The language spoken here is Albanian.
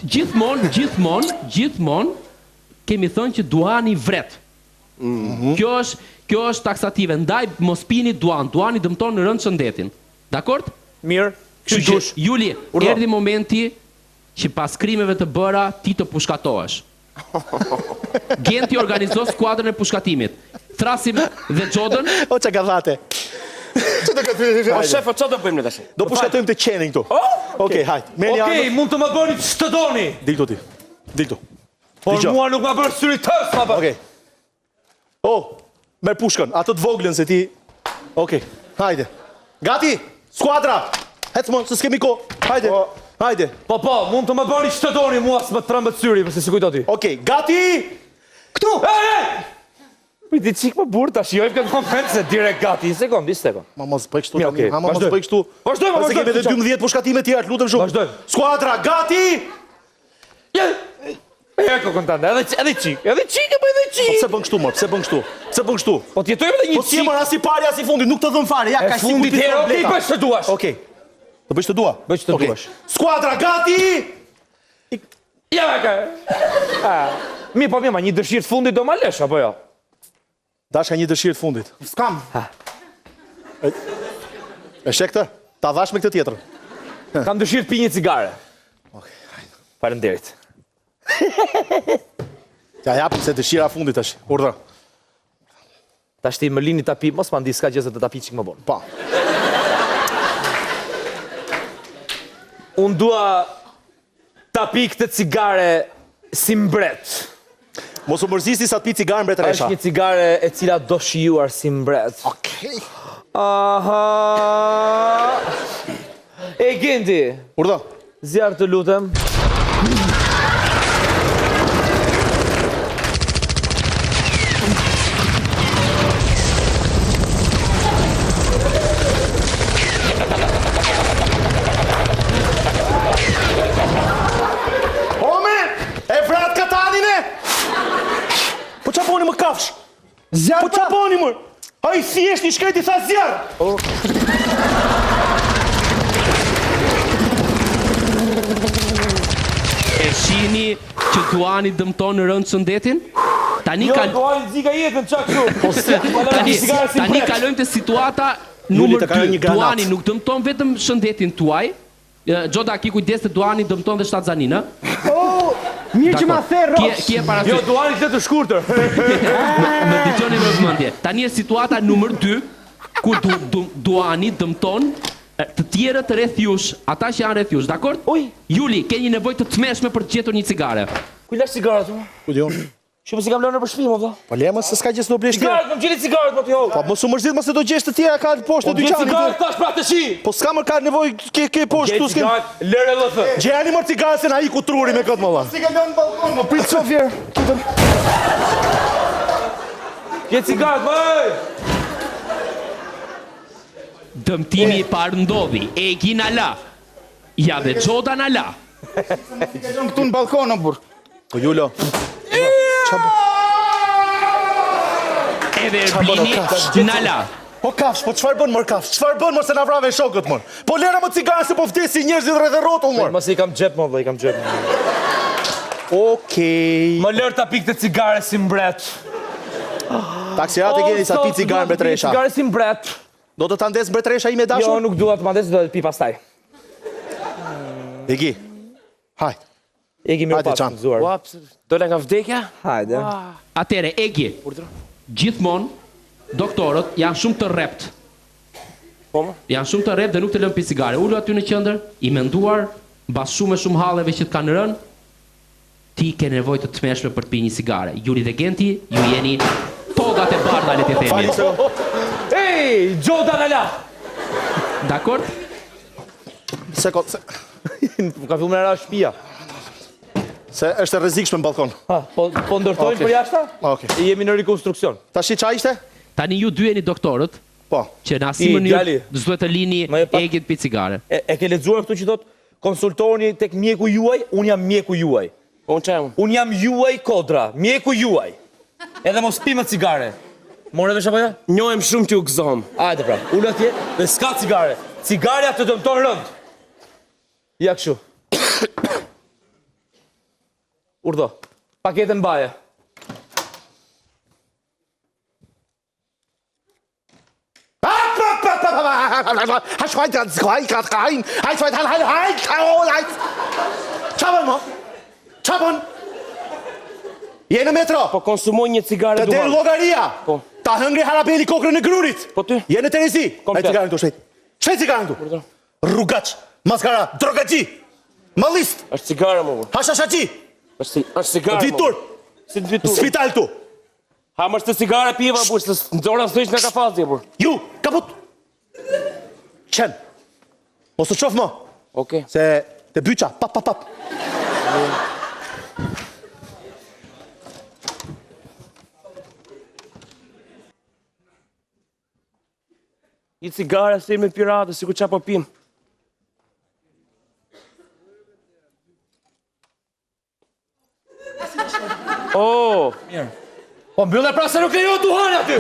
Gjithmonë kemi thënë që duani vret. Kjo është taksative. Ndaj mos pini duan. Duani dëmton në rënd shëndetin. Dakord? Mirë. Kështu që Juli, erdhi momenti që pas krimeve të bëra ti të pushkatohesh. Genti organizo skuadrën e pushkatimit. Thrasim dhe Xhodën. O që ka dhate. O shef, çfarë do bëjmë ne tash? Do pushkatojmë të qenin këtu. Okej, hajt. Okej, mund të më bëni ç'të doni. Dil këtu ti. Dil këtu. Por mua nuk ma bërë syri tës, ma bërë. Okej. Merë pushkën, atë të voglën se ti... Okej, hajde. Gati, skuadra! Hecë më, se s'kemi ko. Hajde, hajde. Po, mund të më bëni që të doni, mua s'më të trëmbët syri, përse si kujto ti. Okej, gati! Këtu! Ti qikë më burë, ta shiojmë këtë konferencë se direkt gati. Një sekund. Ma mos bëj kështu, mos bëj kështu. Vazhdojmë. Se kemi dhe 12 pushkatime tjera, lutem shumë. Vazhdojmë. Skuadra, gati! Eko kontante, edhe qikë, edhe qikë. Pse bën kështu, pse bën kështu? Po t'jetojmë dhe një qikë. Po t'jemë as i pari, as i fundi, nuk të dhëm fare. Ja, ka fundi tjera, okej, bëjsh të duash. Okej. Të bëjsh të dua? Bëjsh të duash. Skuadra, gati! Ja, mi, po ma, një dëshirë të fundit do ma lesh, apo jo? Dash ka një dëshirë të fundit. S'kam. E shek të? Ta dhash me këtë tjetër. Kam dëshirë të pi një cigare. Okej, hajde. Faleminderit. Ja japim se dëshira fundit është. Urdhra. Ta shti më lini ta pi, mos ma ndi s'ka gjëzë të ta pi që më bonë. Pa. Unë dua ta pi këtë cigare si mbret. Mos u mërzisni sa të pi cigare mbretëresha. Është një cigare e cila do shijuar si mbret. Okej. Aha. E Gendi. Urdhra. Zjarë të lutem. Zjarë po qa boni mër? A i thjesht një shkreti tha zjarë! E shini që duani dëmton në rënd shëndetin? Jo, duani zika jetën qa kështu! Tani kalojmë të situata numër 2. Duani nuk dëmton vetëm shëndetin tuaj. Gjoda, ki kujdes të duani dëmton dhe shtatë zanin, mirë që ma the Rosh. Jo, duani këtë të shkurtër. Më dëgjoni me vëmendje. Tani e situata numër 2, ku duani dëmton të tjerët rreth jush, ata që janë rreth jush, dakord? Juli, ke një nevojë të tmeshme për të gjetur një cigare. Ku lash cigaret? Ku diun? Shumë si kam lënë për shpim, valla. Po lema se s'ka gjë s'do blesh ti. Cigaret, më gjeli cigaret, po ti ho. Po mos u mërzit, mos e do gjesh të tjera ka poshtë të dyqanit. Cigaret tash pra të shi. Po s'ka më ka nevojë ke poshtë tu s'kem. Lëre lëfë. Gjeni më cigaret se na iku truri me këtë molla. Si ka lënë në balkon, më prit Sofjer. Ke cigaret, bëj. Dëmtimi i parë ndodhi. Egi na la. Ja dhe Xhoda na la. Lënë këtu në balkon, o burr. Po Julo. Edhe Erbini na la. Po kafsh, po çfarë bën mor kafsh? Çfarë bën mor se na vrave shokët mor? Po lera më cigare se po vdesin njerëzit rreth rrotull mor. Mos i kam xhep më vëllai, kam xhep. Okej. Më lër ta pi këtë cigare si mbret. Taksirat e keni sa pi cigare mbretëresha. Cigare si mbret. Do të ta ndes mbretëresha ime dashur? Jo, nuk dua të ma ndes, do të pi pastaj. Egi. Hajt. Egi mirë pas zuar. Dole nga vdekja? Hajde. Atere, Egi, gjithmonë doktorët janë shumë të rrept. Janë shumë të rrept dhe nuk të lënë pi cigare. Ullu aty në qendër, i menduar, mbas shumë halleve që të kanë rënë, ti ke nevojë të tmeshme për të pirë një cigare. Juri dhe Genti, ju jeni togat e bardha le të themi. Ej, Xhoda na la. Dakord? Sekond. Ka filluar ra shtëpia. Se është e rrezikshme në balkon. Po ndërtojnë për jashta? Okej. Jemi në rekonstruksion. Tash çfarë ishte? Tani ju dy jeni doktorët. Po. Që në asnjë mënyrë s'duhet të lini Egit pi cigare. E ke lexuar këtu që thot konsultoni tek mjeku juaj, un jam mjeku juaj. Un jam juaj kodra, mjeku juaj. Edhe mos pi më cigare. More vesh apo jo? Njohem shumë që u gëzom. Hajde pra, ul atje dhe s'ka cigare. Cigareja të dëmton rënd. Ja kështu. Urdhë. Paketën mbaje. Çabën mo? Çabën? Je në metro? Po konsumoj një cigare Të del duhan. llogaria. Po. Ta hëngri harabeli kokrën e grunit. Po ty? Je në Terezi. Komplet. Ai cigaren këtu shpejt. Shpejt cigaren këtu. Rrugaç, maskara, drogaxhi. Mallist, Është cigare më burr. hashashaçi, Është cigare. më, vitur, burr. Si të vitur. spital këtu. Ha më është cigare piva burr, se nxora s'do nga kafazi burr. Ju, kaput. Qen. Mos u qof më, Okej. se te byqa, pap. I cigare se me piratë, sikur çapo pim. Oh, Po mbyllë pra se nuk lejo duhan aty.